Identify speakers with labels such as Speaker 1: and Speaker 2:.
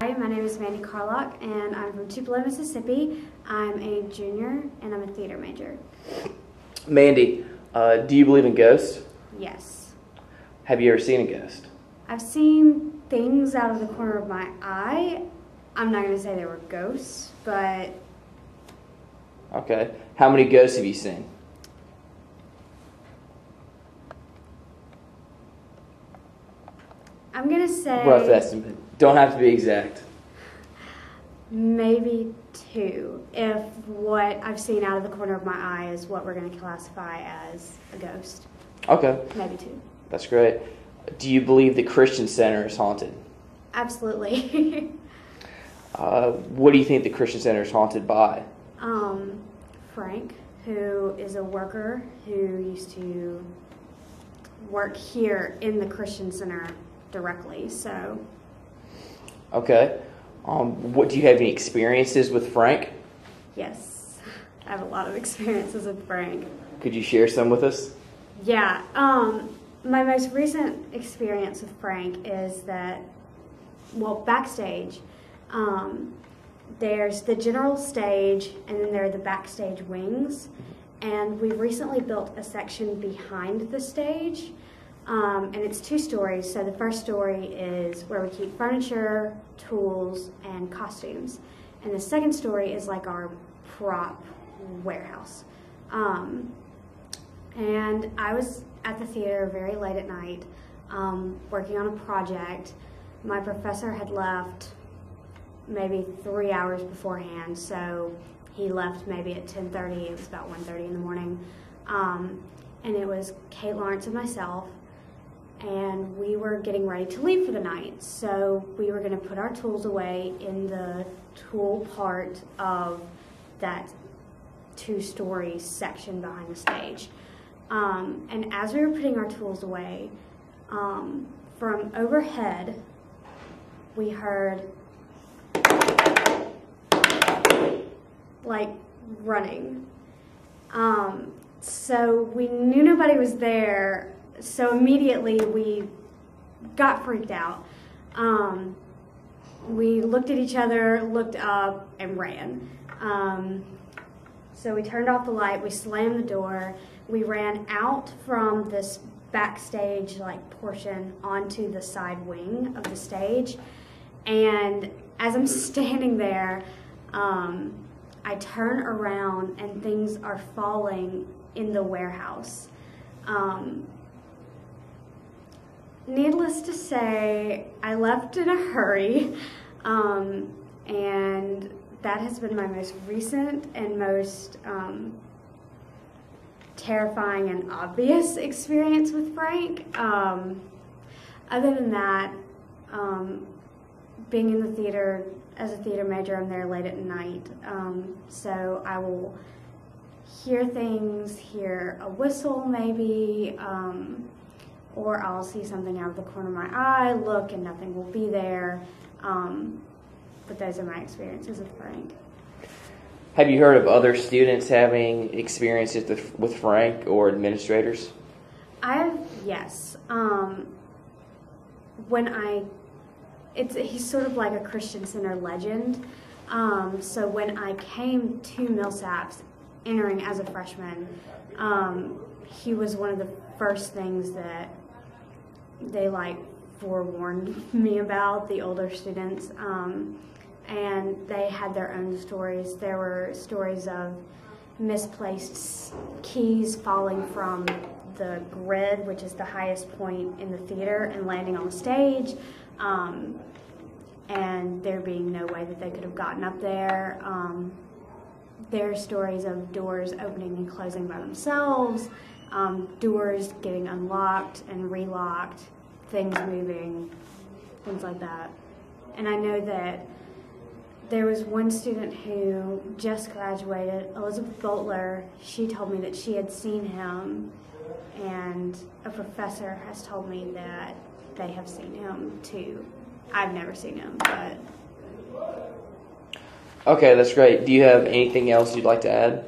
Speaker 1: Hi, my name is Mandy Carlock, and I'm from Tupelo, Mississippi. I'm a junior, and I'm a theater major.
Speaker 2: Mandy, do you believe in ghosts?
Speaker 1: Yes.
Speaker 2: Have you ever seen a ghost?
Speaker 1: I've seen things out of the corner of my eye. I'm not going to say they were ghosts, but...
Speaker 2: Okay. How many ghosts have you seen?
Speaker 1: I'm going to say...
Speaker 2: Rough estimate. Don't have to be exact.
Speaker 1: Maybe 2, if what I've seen out of the corner of my eye is what we're going to classify as a ghost.
Speaker 2: Okay.
Speaker 1: Maybe 2.
Speaker 2: That's great. Do you believe the Christian Center is haunted?
Speaker 1: Absolutely.
Speaker 2: What do you think the Christian Center is haunted by?
Speaker 1: Frank, who is a worker who used to work here in the Christian Center directly, so...
Speaker 2: Okay. What do you have any experiences with Frank?
Speaker 1: Yes, I have a lot of experiences with Frank.
Speaker 2: Could you share some with us?
Speaker 1: Yeah, my most recent experience with Frank is that, well, backstage, there's the general stage and then there are the backstage wings, and we recently built a section behind the stage, and it's 2 stories. So the first story is where we keep furniture, tools, and costumes, and the second story is like our prop warehouse. And I was at the theater very late at night, working on a project. My professor had left maybe 3 hours beforehand, so he left maybe at 10:30. It was about 1:30 in the morning. And it was Kate Lawrence and myself, and we were getting ready to leave for the night. So we were going to put our tools away in the tool part of that 2-story section behind the stage. And as we were putting our tools away, from overhead, we heard like running. So we knew nobody was there, so immediately we got freaked out. We looked at each other, looked up, and ran. So we turned off the light, we slammed the door, we ran out from this backstage portion onto the side wing of the stage, and as I'm standing there, I turn around and things are falling in the warehouse. Needless to say, I left in a hurry, and that has been my most recent and most terrifying and obvious experience with Frank. Other than that, being in the theater, as a theater major, I'm there late at night, so I will hear things, hear a whistle maybe, or I'll see something out of the corner of my eye, look, and nothing will be there. But those are my experiences with Frank.
Speaker 2: Have you heard of other students having experiences with Frank or administrators?
Speaker 1: Yes. He's sort of like a Christian Center legend. So when I came to Millsaps, entering as a freshman, he was one of the first things that they forewarned me about, the older students. And they had their own stories. There were stories of misplaced keys falling from the grid, which is the highest point in the theater, and landing on the stage, and there being no way that they could have gotten up there. There are stories of doors opening and closing by themselves, doors getting unlocked and relocked, things moving, things like that. And I know that there was one student who just graduated, Elizabeth Boltler. She told me that she had seen him, and a professor has told me that they have seen him too. I've never seen him, but...
Speaker 2: Okay, that's great. Do you have anything else you'd like to add?